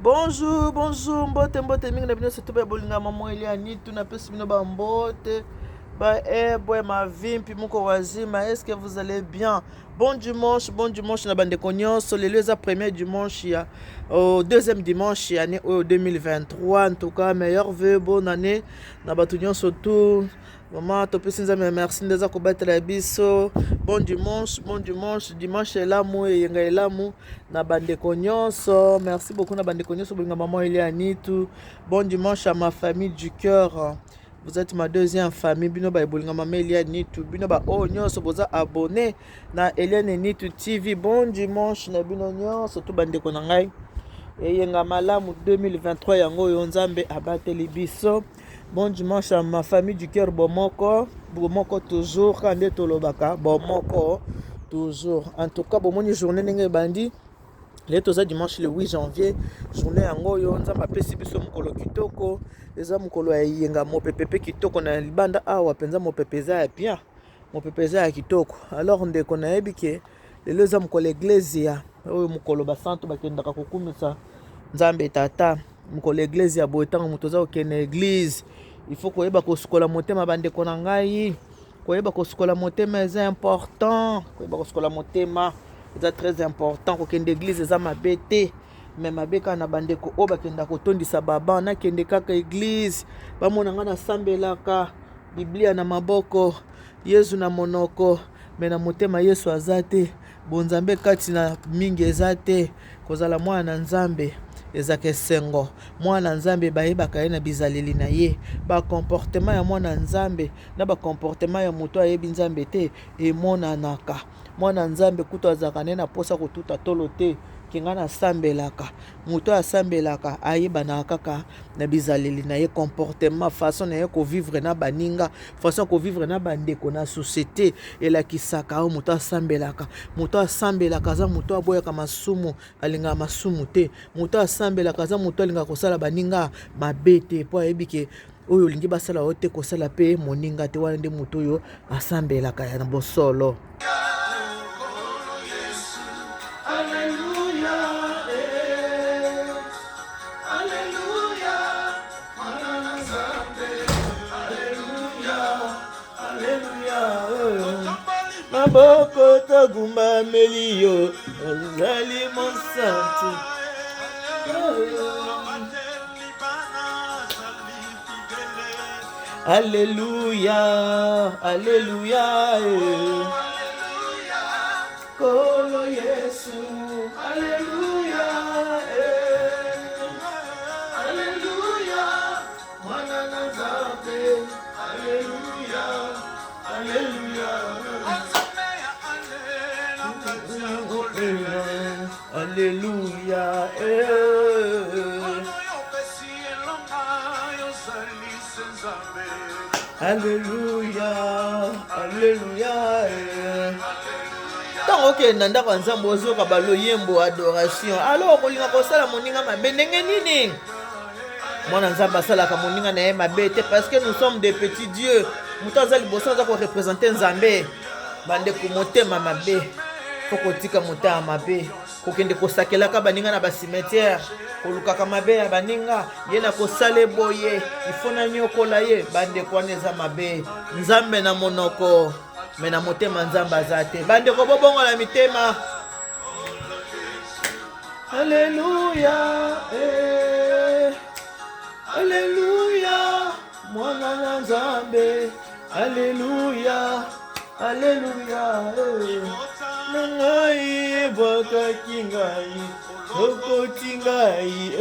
Bonjour, bonjour, mbote mingi na bino setu ba bolinga mama ili anitu na pesi bino ba mbote. Boy ma vimpi muko wazima, est-ce que vous allez bien? Bon dimanche na bande nyonso. Lelo eza premier dimanche ya au deuxième dimanche ya année 2023. En tout cas, meilleur vœu, bonne année na batu nyonso tout. Maman topesi nzambe merci ndeza kobatela biso. Bon dimanche, dimanche elamu eyenga elamu na bandeko nyonso. Merci beaucoup na bandeko nyonso bolinga maman Eliani tout. Bon dimanche à ma famille du cœur. Vous êtes ma deuxième famille. Bino ba bolinga maman Eliani tout. Bino ba o nyonso boza abonné na Eliani tout TV. Bon dimanche na bino nyonso tout bandeko na ngai. Eyenga malamu 2023 yango yo nzambe abateli biso. Bon dimanche à ma famille du cœur Bomoko toujours quand tolobaka Bomoko toujours. En tout cas bomoni journée nenge bandi le toza dimanche le 8 janvier journée yango yo nzamba pesi biso mukolo kitoko eza mukolo ya yenga mopepepe kitoko na libanda awa penza mopepeza ya bien mopepeza ya kitoko. Alors ndeko na yebike lelo za mukolo eglezia oyo mukolo basanto bakendaka kokumisa nzambe tata mukolo eglezia boetango mutoza okene église. Il faut koyeba kosukola motema bandeko na ngai. Koyeba kosukola motema eza important. Koyeba kosukola motema eza très important. Kokende église eza mabete. Mais mabeka na bandeko o bakenda kotondisa baba na kende kaka église. Bamona nga na sambelaka Biblia na maboko, Yesu na monoko, mais na motema Yesu azate. Bonzambe kati na mingi ezate. Kozala mwana na nzambe ezake sengo. Mwana nzambe bayebaka ye na bizaleli na ye. Ba comportement ya mwana nzambe na ba comportement ya moto ayebi nzambe te emonanaka. Mwana nzambe kuto azaka ne na posa kotuta tolo te kinga na sambelaka. Moto asambelaka ayebana kaka na bizaleli na ye comportement façon na ye ko vivre na baninga, façon ko vivre na bandeko na société elakisaka o moto asambelaka. Moto asambelaka za moto aboyaka masumu alinga masumu te. Moto asambelaka za moto alinga kosala baninga mabete po ayebike oyo lingi basala ote kosala pe moninga te wana nde moto oyo asambelaka ya na bosolo. Maboko tagumba melio ozali monsantu. Alléluia, alléluia, Kolo Yesu, alléluia, alléluia, mwana na nzambe, alléluia, alléluia, alléluia, alléluia, alléluia. Tant ok nanda kwa nzambe ozoka baloyembo adoration. Alors kolinga kosala moninga mabe ndenge nini? Mwana nzambe asalaka moninga na ye mabe te parce que nous sommes des petits dieux. Muto azali bosa za ko représenter nzambe. Bande ko motema mabe. Foko tika motema mabe. Kokende kosakelaka baninga na ba cimetière. Kolukaka mabe ya baninga yena kosale boye ifona nyokola ye bande kwaneza mabe. Nzambe na monoko mena motema nzamba azate bande ko bobongo la mitema. Alléluia, alléluia, mwana na nzambe. Alléluia, alléluia, nangai boka kingai okoti ngai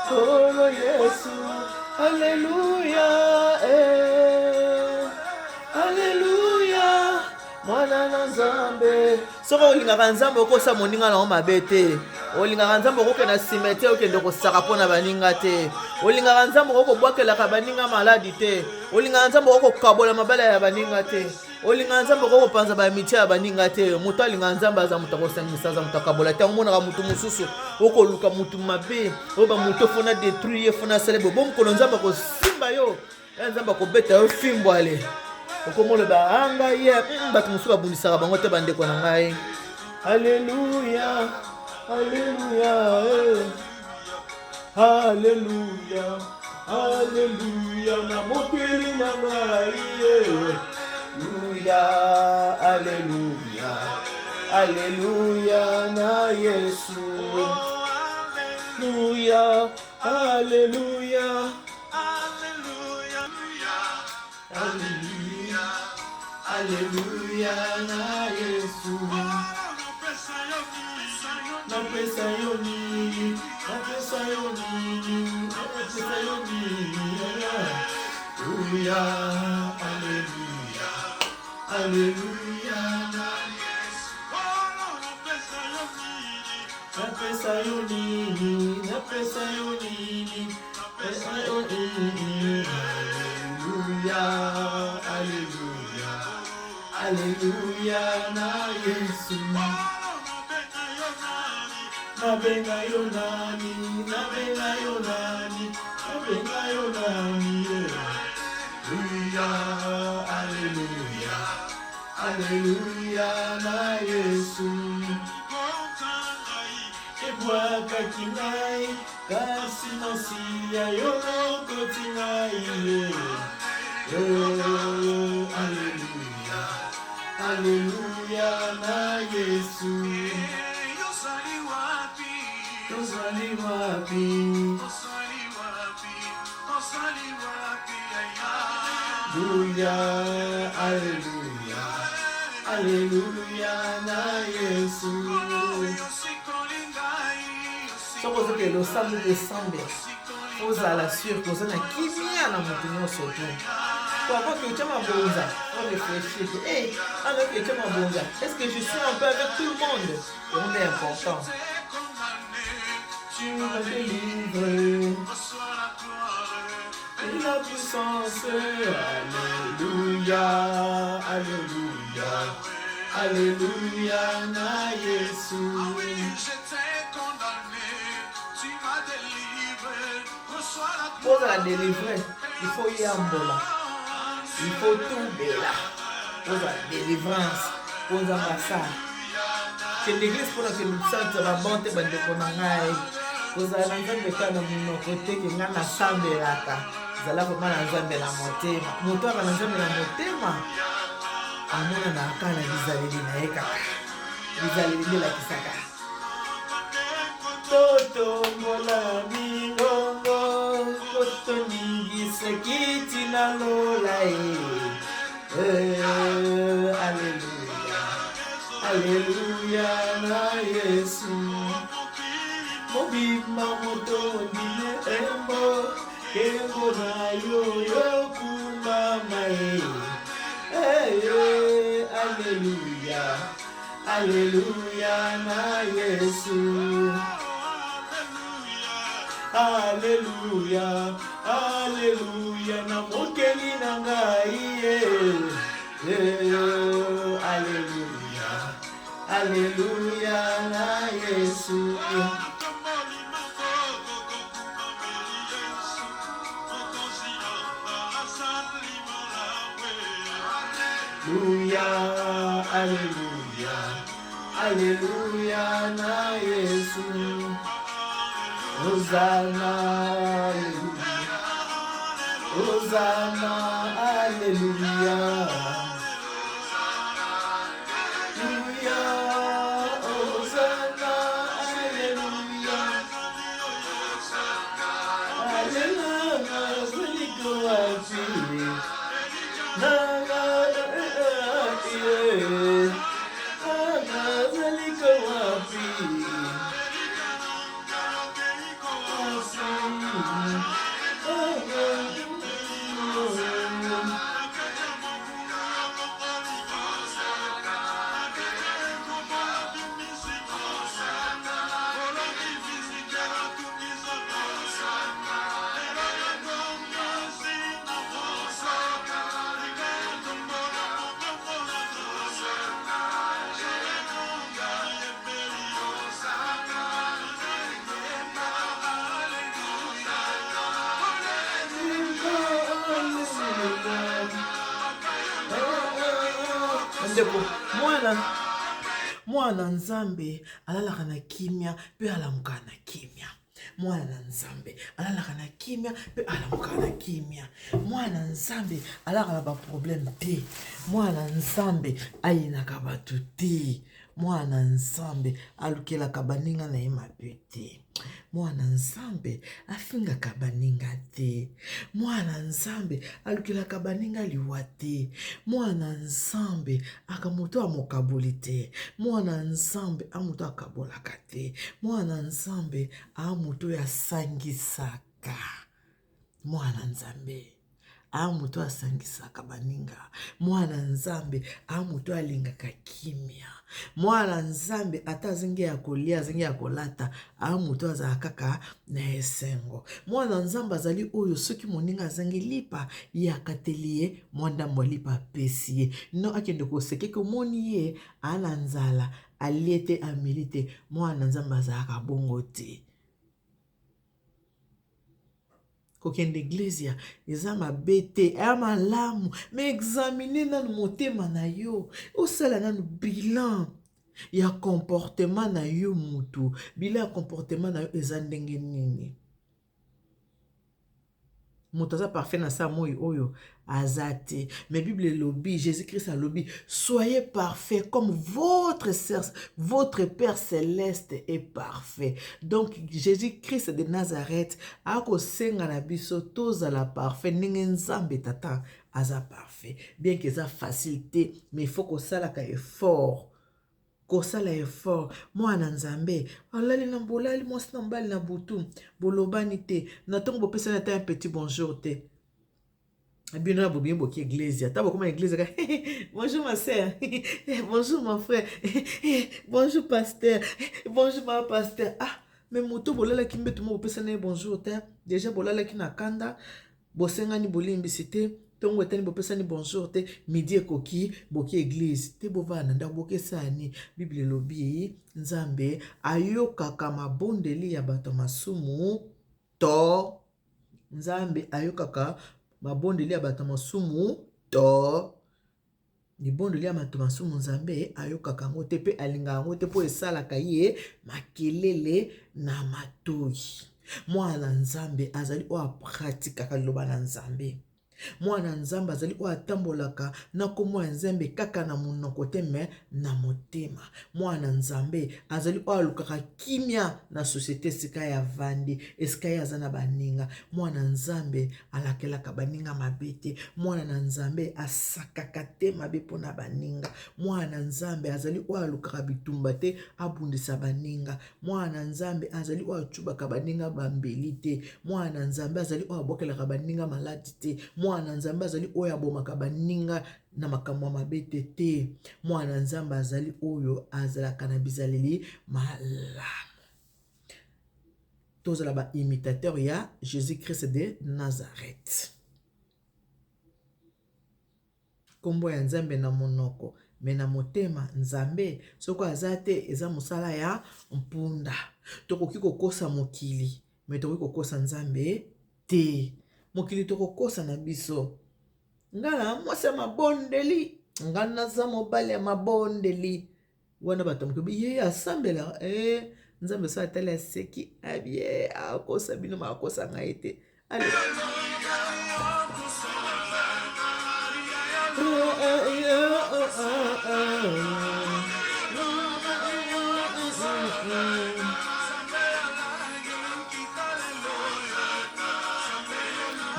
Kolo Yesu, alléluia, alléluia, mwana na nzambe. Soko olingaka nzambe okosa moninga na mabe te. Olingaka nzambe okokende na cimetière okende kosaka mpona baninga te. Olingaka nzambe okobwakelaka baninga maladi te. olinga nzambe okokabola mabala ya baninga te olinga nzambe okopanza bamitia ya baninga te moto alinga nzambe aza moto akosangisa aza moto akabola te omonaka motu mosusu okoluka motu mabe oyo bamoto fona détruire ye fona asala boye bomokolo nzambe akosimba yo ya nzambe akobeta yo fimbwale okomoloba anga ye bato mosusu babundisaka bango te bandeko na ngai alleluya alleluya alleluya alleluya na mokili na ngai alleluya alleluya alleluya na Yesu alleluya alleluya alleluya alleluya na Yesu napesa yo nini napesa yo nini napesa yo nini alleluya alleluya alleluya na Yesu napesa yo nini napesa yo nini napesa yo nini alleluya alleluya alleluya na Yesu nabenga yo nani nabenga yo nani nabenga yo nani alleluya alleluya na Yesu ebwakaki ngai kasi masiya yo lokoti ngai alleluya alleluya na Yesu Osali wapi Alleluya Alleluya Alleluya na Yesu Soko zoke lo samedi décembre ozala sûr que ozana kimia na moto nyonso te Pourquoi que tu m'as bonza on réfléchit avec que tu m'as bonza est-ce que je suis un peu avec tout le monde on est important tu m'as délivré et la puissance Alléluia Alléluia Alléluia na Yesu pour la délivrer il faut y ambola il faut tomber là pour la délivrance pour l'ambassade que l'église pour que nous sente la bonté de konangai kozala nzambe kana monoko te ke nga na sambelaka zala koma na nzambe na motema moto aka na nzambe na motema amona na aka na bizaleli na ye kaka bizaleli nde elakisaka totombola mingongo kotoningisa kiti na lola alleluya alleluya na Yesu mobima motondine embo kengo na yo yokumama alleluya alleluya na Yesu alleluya alleluya na mokeli na ngai alleluya alleluya na Yesu Alleluia, Alleluia na Yesu. Hosanna, Alleluia, Hosanna, Alleluia. Alleluia, Hosanna, Alleluia. Alleluia, Alleluia. ndeko mwana nzambe alalaka na kimia pe alamuka na kimia. Mwana nzambe alalaka na kimia pe alamuka na kimia. Mwana nzambe alaka na ba problème te. Mwana nzambe ayinaka batu te. Mwana nzambe alukelaka baninga na ye mabe te. Mwana nzambe afingaka baninga te. Mwana nzambe alukelaka baninga liwa te. Mwana nzambe akamoto amokaboli te. Mwana nzambe amoto akabolaka te. Mwana nzambe amoto yasangisaka. Mwana nzambe amoto asangisaka baninga. Mwana nzambe amoto alingaka kimia. Mwana nzambe ata zingi ya kolia zingi ya kolata amoto azala kaka na esengo. Mwana nzambe azali oyo soki moninga azangi lipa yakateli ye mwanda molipa pesi ye. No akende kosekeke omoni ye ana nzala aliete amilite. Mwana nzambe azalaka bongo te. Kokende iglesia eza mabe te aya malamu me examine nanu motema na yo osala nanu bilan ya comportement na yo mutu. Bilan ya comportement na yo eza ndenge nini. Moto aza parfait na sa moi oyo azate. Mais Bible lobby, Jésus-Christ a lobby, soyez parfait comme votre Père céleste est parfait. Donc Jésus-Christ de Nazareth a ko senga na biso tozala parfait ndenge nzambe tata aza parfait. Bien que ça facilité, mais il faut que ça la effort. Kosala effort. Mwana nzambe alali na bolali mwasi na mbali na butu bolobani te na tongo bopesa na ta un petit bonjour te. Bino na bobi boki église ta bokoma église ka bonjour ma sœur bonjour mon frère bonjour pasteur bonjour ma pasteur. Ah mais moto bolala ki mbeto mo bopesa na bonjour te déjà bolala ki na kanda bosengani bolimbisi te. Tongo etani bopesani bonjour te midi ekoki boki église te bovana nda bokesani. Bible lobi nzambe ayokaka mabondeli ya bato masumu to. Nzambe ayokaka mabondeli ya bato masumu to. Libondeli ya bato masumu nzambe ayokaka ngo te pe alinga ngo te po esalaka ye makelele na matoyi. Mwana nzambe azali o apratikaka liloba na nzambe. Mwana nzambe azali o atambolaka na komwa nzambe kaka na monoko te me na motema. Mwana nzambe azali o alukaka kimia na société sika ya vandi esika ya zana baninga. Mwana nzambe alakelaka baninga mabete. Mwana nzambe asakaka te mabe pona baninga. Mwana nzambe azali o alukaka bitumba te abundisa baninga. Mwana nzambe azali o achubaka baninga bambeli te. Mwana nzambe azali o abokelaka baninga maladi te. Mwana nzambe azali oyo abomaka baninga na makambo mabete te. Mwana nzambe azali oyo azalaka na bizaleli malamu. Tozala ba imitateur ya Jésus-Christ de Nazareth. Kombo ya nzambe na monoko me na motema nzambe soko azate eza musala ya mpunda. Tokoki kokosa mokili me tokoki kokosa nzambe te. Mokili tokokosa na biso. Ngala mwasi ya mabondeli. Ngana za mobali ya mabondeli. Wana bato mkobi ye asambela. Nzambe so atala seki abie akosa bino makosa ngai te. Allez.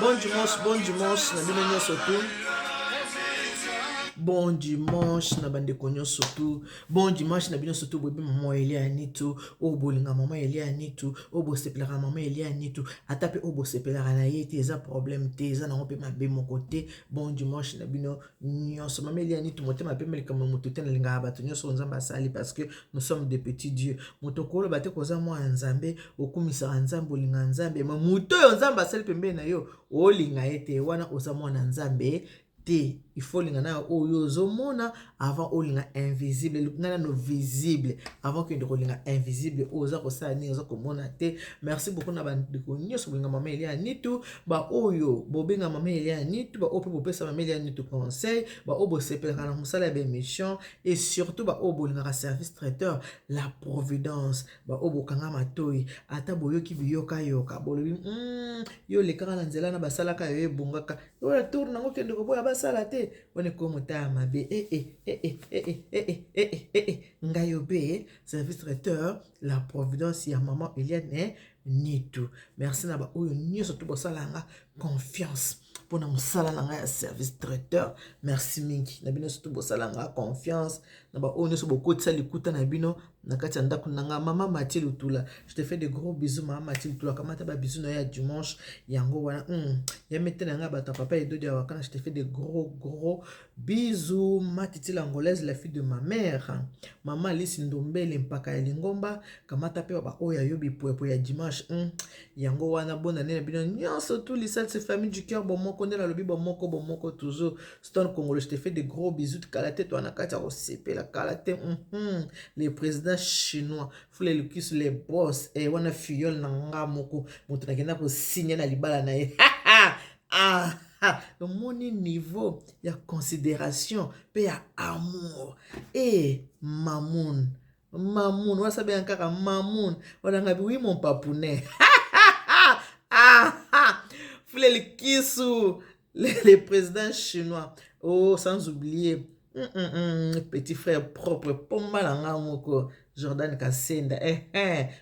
Bon dimanche, na bino nyonso tu. Bon dimanche na bandeko nyonso tu. Bon dimanche na bino surtout bobi maman Elia Nitu, o bolinga maman Elia Nitu, o bosepelaka maman Elia Nitu, atape o bosepelaka na ye te eza problème te eza na pe mabe mon côté. Bon dimanche na bino nyonso maman Elia Nitu motema pe melika moto te na linga bato nyonso nzamba sali parce que nous sommes des petits dieux. Moto kolo bate koza mwa nzambe okumisa nzambe olinga nzambe ma moto yo nzamba sali pembe na yo olinga ete wana oza mwa nzambe te. il faut lingana oyo zomona avant olinga invisible ngana no visible avant que ndeko linga invisible oza ko sala ni oza ko mona te. Merci beaucoup na bandeko nyoso bolinga mama Elia Nitu ba oyo bobenga mama Elia Nitu ba opo bopesa mama Elia Nitu conseil ba obo sepelaka na musala ya émission et surtout ba obo linga service traiteur la providence ba obo kanga matoi ata boyoki biyoka yoka bolobi yo le kaka na nzela na basalaka yo ebungaka yo tourne nango kende ko boya basala te one ko mota mabe ngayo be service traiteur la providence ya maman Eliane Nitu. Merci na ba oyo nyoso to bosalanga confiance pona mosala na ya service traiteur. Merci mingi na bino to bosalanga confiance na ba oyo nyoso bokotisa likuta na bino na kati ya ndako nanga mama Mathilde Lutula. Je te fais de gros bisous maman Mathilde Lutula. Kamata ba bisous na ya dimanche yango wana ya mette na nga bata papa et dodi wakana. Je te fais de gros bisous Matiti l'angolaise la fille de ma mère maman Alice Ndombele mpaka ya Lingomba. Kamata pe ba oyo yobi po ya dimanche yango wana bona nena bino nyonso tout les salles famille du cœur bon moko ndela lobi bon moko toujours Stone Congolais. Je te fais de gros bisous de kalate to na kati ya osepe la kalate les présidents chinois fule lukis les boss et wana fiole na nga moko moto na kenda ko signer na libala na ye le moni niveau ya considération pe ya amour et mamoun wasabe nkaka mamoun wana ngabi oui mon papounet fule lukisu les présidents chinois sans oublier petit frère propre pomba na nga moko Jordan Kasenda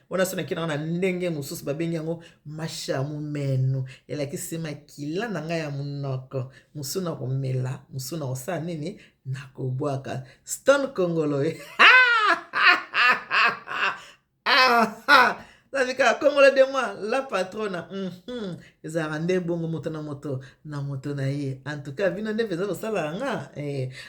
wana sona kina na ndenge mususu babengi yango mashamu menu elaki sema kila na nga ya munoko musuna komela musuna osa nini na kobwaka Stone Congolais Zavika Congolais de moi la patrona ezarande bongo moto na moto na ye. En tout cas vino nde vezalo sala nga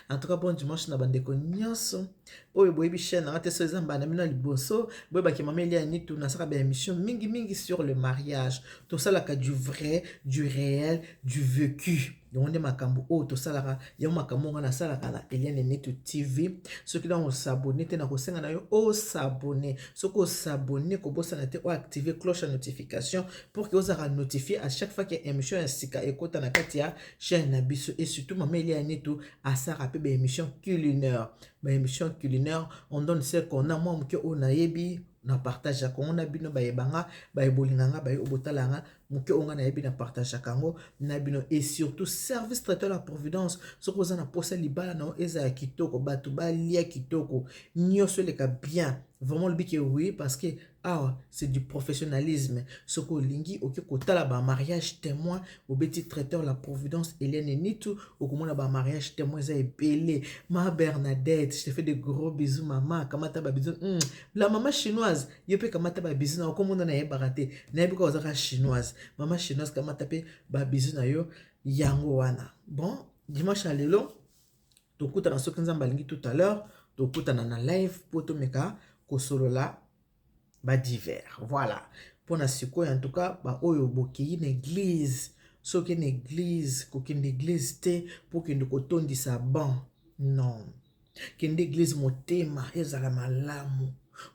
en tout cas bon dimanche na bandeko nyonso oyo boyebi chaîne na te so ezamba na mino liboso boyeba ke mama Elia Nitu na saka ba émission mingi sur le mariage to sala ka du vrai du réel du vécu donc on est makambo o to sala ya makambo ngana sala kana Elia Nitu TV ceux qui doivent s'abonner te na ko senga na yo o s'abonner soko s'abonner ko bossa na te o activer cloche de notification pour que vous aurez notifié à chaque fois que émission ya sika ekota na kati ya chaîne na biso et surtout mama Elia Nitu a sa rappel ba émission culinaire on donne ce qu'on a moi mke on a yebi na partage ko on a bino ba yebanga ba ebolinganga ba obotalanga mke onga na yebi na partage kango na bino et surtout service traiteur la providence ce que na posa libala na eza ya kitoko batu ba lia kitoko nyoso leka bien vraiment le bique oui parce que c'est du professionnalisme ce que lingi ok kotala ba mariage témoin au petit traiteur la providence Eliane Nitu au komona ba mariage témoin za ebele ma Bernadette je te fais de gros bisous maman kamata ba bisous la maman chinoise yepe kamata ba bisous na komona na yebaraté na yebika ozaka chinoise maman chinoise kamata pe ba bisous na yo yango wana bon dimanche à lelo tokuta na soki nzamba lingi tout à l'heure tokuta na live poto meka kosolola ba divers voilà pour na siko en tout cas ba oyo boki une église soki une église kokende église te pour que ndiko tondisa ban non kende église motema ezala malamu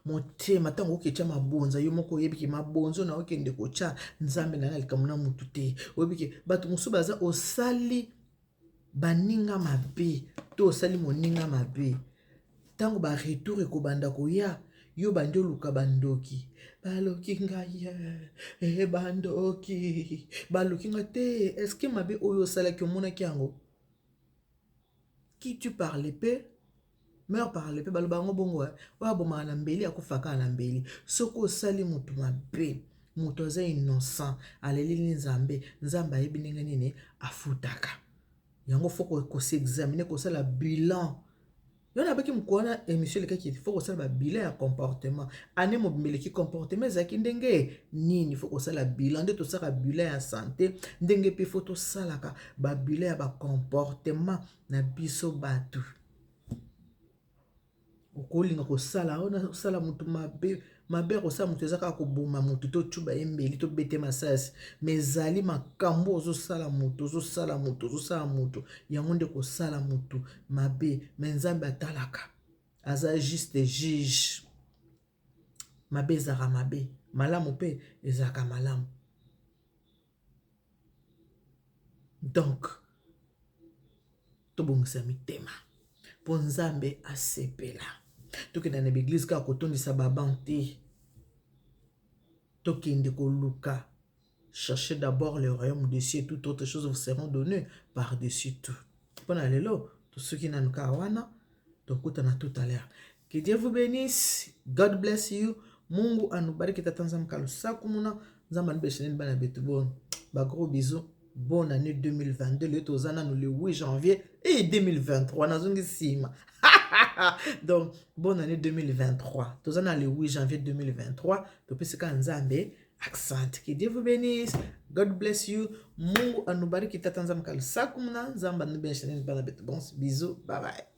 motema tango okecha mabonza yo moko yebiki mabonzo na okende kocha nzambe na likamuna mutu te oyebiki bato musu baza osali baninga mabe to osali moninga mabe tango ba retour ekobanda koya yo bandi oluka bandoki baloki ngaye bandoki baloki nga te est-ce que mabe oyo osalaki omonaki yango qui tu parles pe meur parle pe baloba ngo bongo oya bomaka na mbeli akufaka na mbeli soko osali mutu mabe mutu aza innocent aleleli nzambe ayebi ndenge nini afutaka yango foko kosexamine kosala bilan yon abaki mukwana émission lekaki faut kosala ba bilan ya comportement ane mobimeleki comportement ezaki ndenge nini faut kosala bilan nde tosala bilan ya santé ndenge pe faut tosalaka ba bilan ya ba comportement na biso batu okolinga kosala ona osala mutu mabe mabe kosala moto ezaka koboma moto to tuba embeli to bete masasi mais ezali makambo ozosala moto ozosala moto yango nde kosala moto mabe mais nzambe atalaka aza juste juge mabe ezaka mabe malamu mpe ezaka malamu donc tobongisa mitema mpo nzambe asepela tokenda na baeglise kaka kotondisa baban te tokende koluka cherchez d'abord le royaume de Dieu et toutes autres choses vous seront données par-dessus tout mpona lelo tosoki nanu kaka wana tokutana tout à l'heure que Dieu vous bénisse God bless you Mungu anubariki tata nzambe kalusaku muna nzambe anubesheneni bana betu bon ba gros bisous bonne année 2022 le tozana nous le 8 janvier et 2023 nazongi sima donc bonne année 2023 tozana le 8 janvier 2023 topesika nzambe accent que Dieu vous bénisse God bless you Mungu anubariki tata nzambe kalusaku muna nzambe anubesheneni bana betu bon bisous bye bye